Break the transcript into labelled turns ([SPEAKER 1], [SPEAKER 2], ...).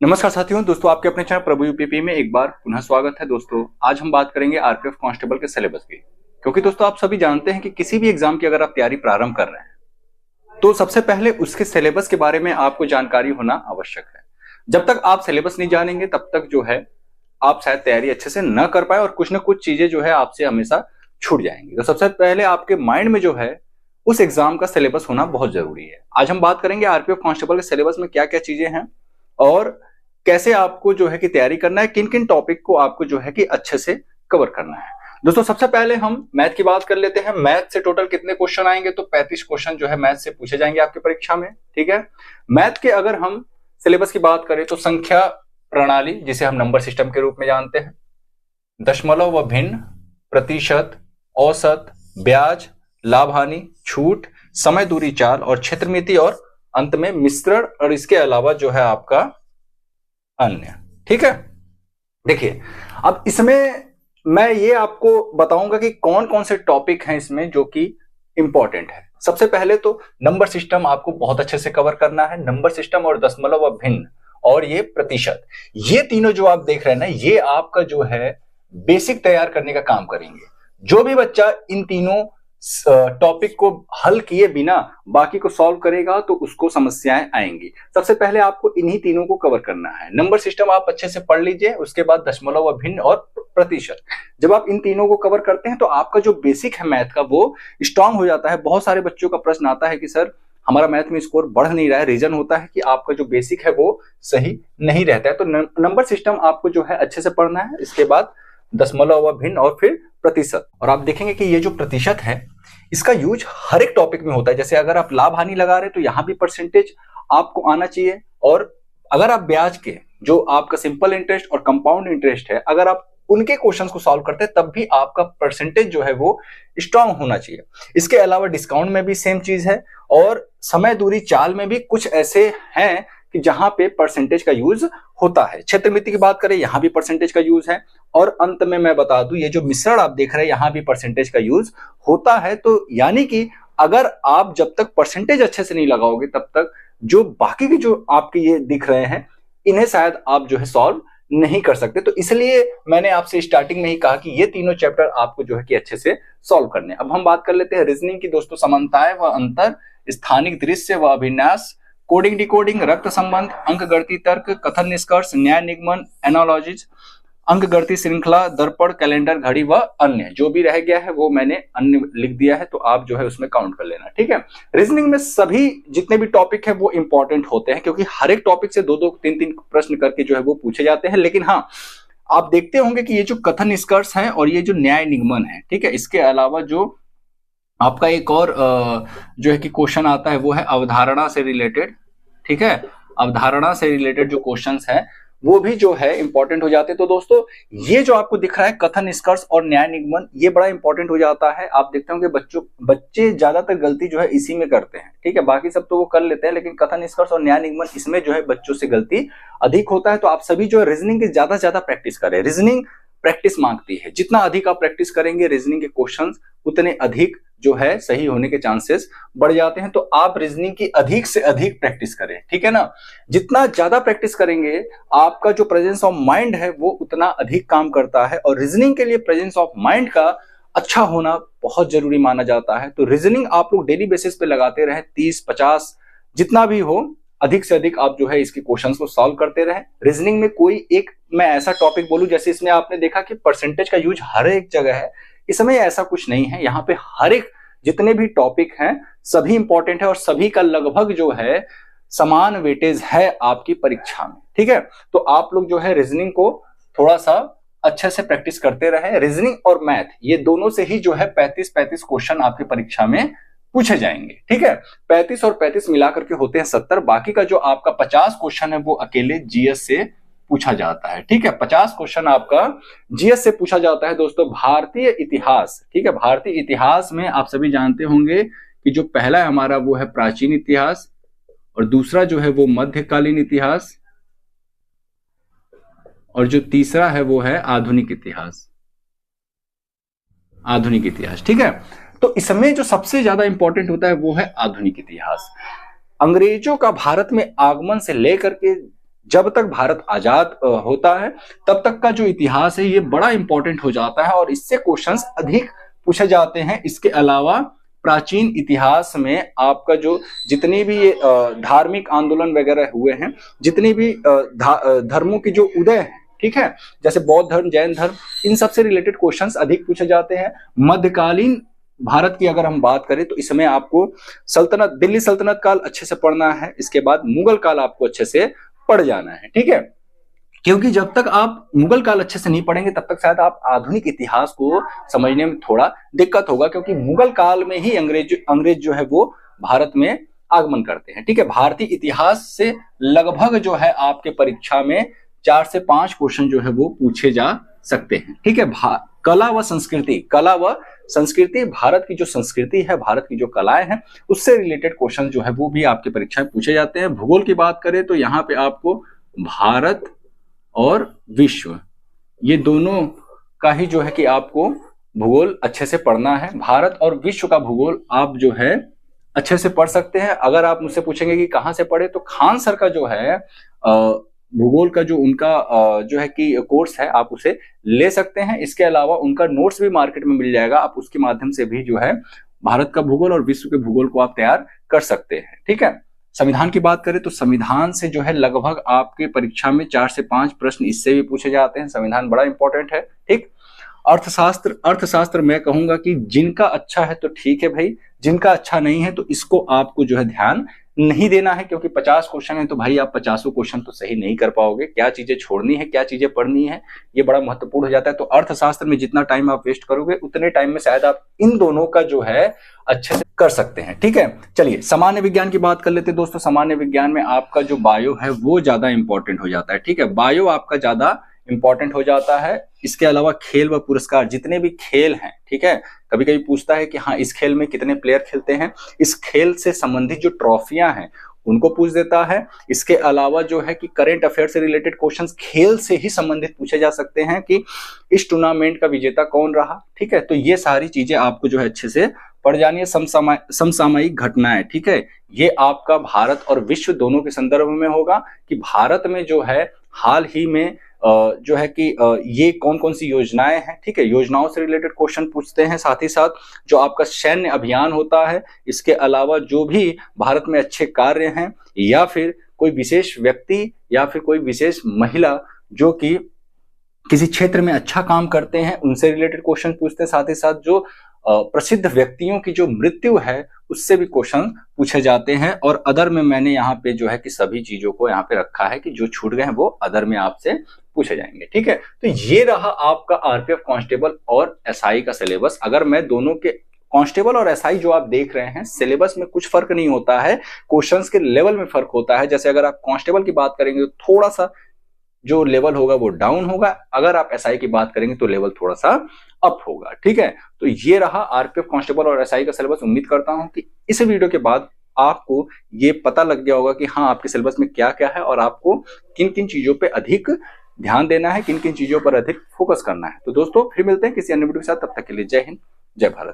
[SPEAKER 1] नमस्कार साथियों, दोस्तों आपके अपने चैनल प्रभु यूपीपी में एक बार पुनः स्वागत है। दोस्तों आज हम बात करेंगे आरपीएफ कांस्टेबल के सिलेबस की, क्योंकि दोस्तों आप सभी जानते हैं कि किसी भी एग्जाम की अगर आप तैयारी प्रारंभ कर रहे हैं तो सबसे पहले उसके सिलेबस के बारे में आपको जानकारी होना आवश्यक है। जब तक आप सिलेबस नहीं जानेंगे तब तक जो है आप शायद तैयारी अच्छे से न कर पाए और कुछ ना कुछ चीजें जो है आपसे हमेशा छूट जाएंगी। तो सबसे पहले आपके माइंड में जो है उस एग्जाम का सिलेबस होना बहुत जरूरी है। आज हम बात करेंगे आरपीएफ कांस्टेबल के सिलेबस में क्या क्या चीजें हैं और कैसे आपको जो है कि तैयारी करना है, किन किन टॉपिक को आपको जो है कि अच्छे से कवर करना है। दोस्तों सबसे पहले हम मैथ की बात कर लेते हैं। मैथ से टोटल कितने क्वेश्चन आएंगे? तो 35 क्वेश्चन जो है मैथ से पूछे जाएंगे आपकी परीक्षा में। ठीक है, मैथ के अगर हम सिलेबस की बात करें तो संख्या प्रणाली, जिसे हम नंबर सिस्टम के रूप में जानते हैं, दशमलव व भिन्न, प्रतिशत, औसत, ब्याज, लाभ हानि, छूट, समय दूरी चाल और क्षेत्रमिति और अंत में मिश्रण, और इसके अलावा जो है आपका अन्य। ठीक है, देखिए अब इसमें मैं ये आपको बताऊंगा कि कौन कौन से टॉपिक हैं इसमें जो कि इंपॉर्टेंट है। सबसे पहले तो नंबर सिस्टम आपको बहुत अच्छे से कवर करना है। नंबर सिस्टम और दशमलव व भिन्न और ये प्रतिशत, ये तीनों जो आप देख रहे हैं ना, ये आपका जो है बेसिक तैयार करने का काम करेंगे। जो भी बच्चा इन तीनों टॉपिक को हल किए बिना बाकी को सॉल्व करेगा तो उसको समस्याएं आएंगी। सबसे पहले आपको इन्हीं तीनों को कवर करना है। नंबर सिस्टम आप अच्छे से पढ़ लीजिए, उसके बाद दशमलव व भिन्न और प्रतिशत। जब आप इन तीनों को कवर करते हैं तो आपका जो बेसिक है मैथ का वो स्ट्रांग हो जाता है। बहुत सारे बच्चों का प्रश्न आता है कि सर हमारा मैथ में स्कोर बढ़ नहीं रहा है। रीजन होता है कि आपका जो बेसिक है वो सही नहीं रहता है। तो नंबर सिस्टम आपको जो है अच्छे से पढ़ना है, इसके बाद दशमलव व भिन्न और फिर प्रतिशत। और आप देखेंगे कि ये जो प्रतिशत है इसका यूज हर एक टॉपिक में होता है। जैसे अगर आप लाभ हानि लगा रहे हैं तो यहां भी परसेंटेज आपको आना चाहिए, और अगर आप ब्याज के जो आपका सिंपल इंटरेस्ट और कंपाउंड इंटरेस्ट है, अगर आप उनके क्वेश्चंस को सॉल्व करते हैं तब भी आपका परसेंटेज जो है वो स्ट्रांग होना चाहिए। इसके अलावा डिस्काउंट में भी सेम चीज है, और समय दूरी चाल में भी कुछ ऐसे हैं कि जहां पे परसेंटेज का यूज होता है। क्षेत्रमिति की बात करें, यहां भी परसेंटेज का यूज है। और अंत में मैं बता दूं, ये जो मिश्रण आप देख रहे हैं यहां भी परसेंटेज का यूज होता है। तो यानी कि अगर आप जब तक परसेंटेज अच्छे से नहीं लगाओगे तब तक जो बाकी के जो आपके ये दिख रहे हैं इन्हें शायद आप जो है सॉल्व नहीं कर सकते। तो इसलिए मैंने आपसे स्टार्टिंग में ही कहा कि ये तीनों चैप्टर आपको जो है कि अच्छे से सॉल्व करने। अब हम बात कर लेते हैं रीजनिंग की। दोस्तों समानताएं व अंतर, स्थानिक दृश्य व अभिन्यास, कोडिंग डिकोडिंग, रक्त संबंध, अंक गणितीय तर्क, कथन निष्कर्ष, न्याय निगमन, एनालॉजीज, अंक गणितीय श्रृंखला, दर्पण, कैलेंडर, घड़ी व अन्य। जो भी रह गया है वो मैंने अन्य लिख दिया है, तो आप जो है उसमें काउंट कर लेना। ठीक है, रीजनिंग में सभी जितने भी टॉपिक है वो इंपॉर्टेंट होते हैं, क्योंकि हर एक टॉपिक से दो दो तीन तीन प्रश्न करके जो है वो पूछे जाते हैं। लेकिन हाँ, आप देखते होंगे कि ये जो कथन निष्कर्ष है और ये जो न्याय निगमन है, ठीक है, इसके अलावा जो आपका एक और जो है कि क्वेश्चन आता है वो है अवधारणा से रिलेटेड। ठीक है, अवधारणा से रिलेटेड जो क्वेश्चंस है वो भी जो है इंपॉर्टेंट हो जाते हैं। तो दोस्तों ये जो आपको दिख रहा है कथन निष्कर्ष और न्याय निगमन, ये बड़ा इंपॉर्टेंट हो जाता है। आप देखते होंगे बच्चे ज्यादातर गलती जो है इसी में करते हैं। ठीक है, बाकी सब तो वो कर लेते हैं, लेकिन कथन निष्कर्ष और न्याय निगमन इसमें जो है बच्चों से गलती अधिक होता है। तो आप सभी जो है रीजनिंग की ज्यादा से ज्यादा प्रैक्टिस करें। रीजनिंग प्रैक्टिस मांगती है, जितना अधिक आप प्रैक्टिस करेंगे रीजनिंग के क्वेश्चंस उतने अधिक जो है सही होने के चांसेस बढ़ जाते हैं। तो आप रीजनिंग की अधिक से अधिक प्रैक्टिस करें। ठीक है ना, जितना ज्यादा प्रैक्टिस करेंगे आपका जो प्रेजेंस ऑफ माइंड है वो उतना अधिक काम करता है, और रीजनिंग के लिए प्रेजेंस ऑफ माइंड का अच्छा होना बहुत जरूरी माना जाता है। तो रीजनिंग आप लोग डेली बेसिस पे लगाते रहें, 30-50 जितना भी हो, अधिक से अधिक आप जो है इसके क्वेश्चंस को सॉल्व करते रहें। रीजनिंग में कोई एक मैं ऐसा टॉपिक बोलूं, जैसे इसमें आपने देखा कि परसेंटेज का यूज हर एक जगह है, इसमें ऐसा कुछ नहीं है। यहाँ पे हर एक जितने भी टॉपिक हैं सभी इंपॉर्टेंट है, और सभी का लगभग जो है समान वेटेज है आपकी परीक्षा में। ठीक है, तो आप लोग जो है रीजनिंग को थोड़ा सा अच्छे से प्रैक्टिस करते रहे। रीजनिंग और मैथ ये दोनों से ही जो है 35-35 क्वेश्चन आपकी परीक्षा में पूछे जाएंगे। ठीक है, 35 और 35 मिलाकर के होते हैं 70। बाकी का जो आपका 50 क्वेश्चन है वो अकेले जीएस से पूछा जाता है। ठीक है, 50 क्वेश्चन आपका जीएस से पूछा जाता है। दोस्तों भारतीय इतिहास, ठीक है, भारतीय इतिहास में आप सभी जानते होंगे कि जो पहला है हमारा वो है प्राचीन इतिहास, और दूसरा जो है वो मध्यकालीन इतिहास, और जो तीसरा है वो है आधुनिक इतिहास। आधुनिक इतिहास, ठीक है। तो इसमें जो सबसे ज्यादा इंपॉर्टेंट होता है वो है आधुनिक इतिहास। अंग्रेजों का भारत में आगमन से लेकर के जब तक भारत आजाद होता है तब तक का जो इतिहास है ये बड़ा इंपॉर्टेंट हो जाता है और इससे क्वेश्चंस अधिक पूछे जाते हैं। इसके अलावा प्राचीन इतिहास में आपका जो जितने भी ये धार्मिक आंदोलन वगैरह हुए हैं, जितनी भी धर्मों की जो उदय है, ठीक है, जैसे बौद्ध धर्म, जैन धर्म, इन सब से रिलेटेड क्वेश्चंस अधिक पूछे जाते हैं। मध्यकालीन भारत की अगर हम बात करें तो इसमें आपको सल्तनत, दिल्ली सल्तनत काल अच्छे से पढ़ना है, इसके बाद मुगल काल आपको अच्छे से पढ़ जाना है, ठीक है, क्योंकि जब तक आप मुगल काल अच्छे से नहीं पढ़ेंगे तब तक शायद आप आधुनिक इतिहास को समझने में थोड़ा दिक्कत होगा, क्योंकि मुगल काल में ही अंग्रेज जो है वो भारत में आगमन करते हैं, ठीक है। भारतीय इतिहास से लगभग जो है आपके परीक्षा में 4 से 5 क्वेश्चन जो है वो पूछे जा सकते हैं, ठीक है। कला व संस्कृति, भारत की जो संस्कृति है, भारत की जो कलाएं हैं, उससे रिलेटेड क्वेश्चन जो है वो भी आपके परीक्षा में पूछे जाते हैं। भूगोल की बात करें तो यहाँ पे आपको भारत और विश्व, ये दोनों का ही जो है कि आपको भूगोल अच्छे से पढ़ना है। भारत और विश्व का भूगोल आप जो है अच्छे से पढ़ सकते हैं। अगर आप मुझसे पूछेंगे कि कहाँ से पढ़े, तो खान सर का जो है भूगोल का जो उनका जो है कि कोर्स है, आप उसे ले सकते हैं। इसके अलावा उनका नोट्स भी मार्केट में मिल जाएगा, आप उसके माध्यम से भी जो है भारत का भूगोल और विश्व के भूगोल को आप तैयार कर सकते हैं, ठीक है। संविधान की बात करें तो संविधान से जो है लगभग आपके परीक्षा में 4 से 5 प्रश्न इससे भी पूछे जाते हैं। संविधान बड़ा इंपॉर्टेंट है, ठीक। अर्थशास्त्र मैं कहूंगा कि जिनका अच्छा है तो ठीक है भाई, जिनका अच्छा नहीं है तो इसको आपको जो है ध्यान नहीं देना है, क्योंकि 50 क्वेश्चन है तो भाई आप 50 क्वेश्चन तो सही नहीं कर पाओगे। क्या चीजें छोड़नी है, क्या चीजें पढ़नी है, ये बड़ा महत्वपूर्ण हो जाता है। तो अर्थशास्त्र में जितना टाइम आप वेस्ट करोगे उतने टाइम में शायद आप इन दोनों का जो है अच्छे से कर सकते हैं, ठीक है। चलिए सामान्य विज्ञान की बात कर लेते हैं दोस्तों। सामान्य विज्ञान में आपका जो बायो है वो ज्यादा इंपॉर्टेंट हो जाता है, ठीक है, बायो आपका ज्यादा इंपॉर्टेंट हो जाता है। इसके अलावा खेल व पुरस्कार, जितने भी खेल हैं, ठीक है, कभी कभी पूछता है कि हाँ इस खेल में कितने प्लेयर खेलते हैं, इस खेल से संबंधित जो ट्रॉफियां हैं उनको पूछ देता है। इसके अलावा जो है कि करंट अफेयर से रिलेटेड क्वेश्चंस खेल से ही संबंधित पूछे जा सकते हैं कि इस टूर्नामेंट का विजेता कौन रहा, ठीक है। तो ये सारी चीजें आपको जो है अच्छे से पढ़ जानी है। समसामयिक घटनाएं, ठीक है, ये आपका भारत और विश्व दोनों के संदर्भ में होगा कि भारत में जो है हाल ही में जो है कि ये कौन कौन सी योजनाएं हैं, ठीक है, योजनाओं से रिलेटेड क्वेश्चन पूछते हैं। साथ ही साथ जो आपका सैन्य अभियान होता है, इसके अलावा जो भी भारत में अच्छे कार्य हैं, या फिर कोई विशेष व्यक्ति या फिर कोई विशेष महिला जो कि किसी क्षेत्र में अच्छा काम करते हैं, उनसे रिलेटेड क्वेश्चन पूछते हैं। साथ ही साथ जो प्रसिद्ध व्यक्तियों की जो मृत्यु है उससे भी क्वेश्चन पूछे जाते हैं। और अदर में मैंने यहाँ पे जो है कि सभी चीजों को यहाँ पे रखा है कि जो छूट गए हैं वो अदर में आपसे पूछे जाएंगे, ठीक है। तो ये रहा आपका आरपीएफ कांस्टेबल और एसआई का सिलेबस। अगर मैं दोनों के कांस्टेबल और एसआई जो आप देख रहे हैं, सिलेबस में कुछ फर्क नहीं होता है, क्वेश्चंस के लेवल में फर्क होता है। जैसे अगर आप कांस्टेबल की बात करेंगे तो थोड़ा सा जो लेवल होगा वो डाउन होगा, अगर आप एसआई की बात करेंगे तो लेवल थोड़ा सा अप होगा, ठीक है। तो ये रहा आरपीएफ कांस्टेबल और एसआई का सिलेबस। उम्मीद करता हूं कि इस वीडियो के बाद आपको ये पता लग गया होगा कि हाँ आपके सिलेबस में क्या क्या है और आपको किन किन चीजों पे अधिक ध्यान देना है, किन किन चीजों पर अधिक फोकस करना है। तो दोस्तों फिर मिलते हैं किसी अन्य वीडियो के साथ, तब तक के लिए जय हिंद, जय भारत।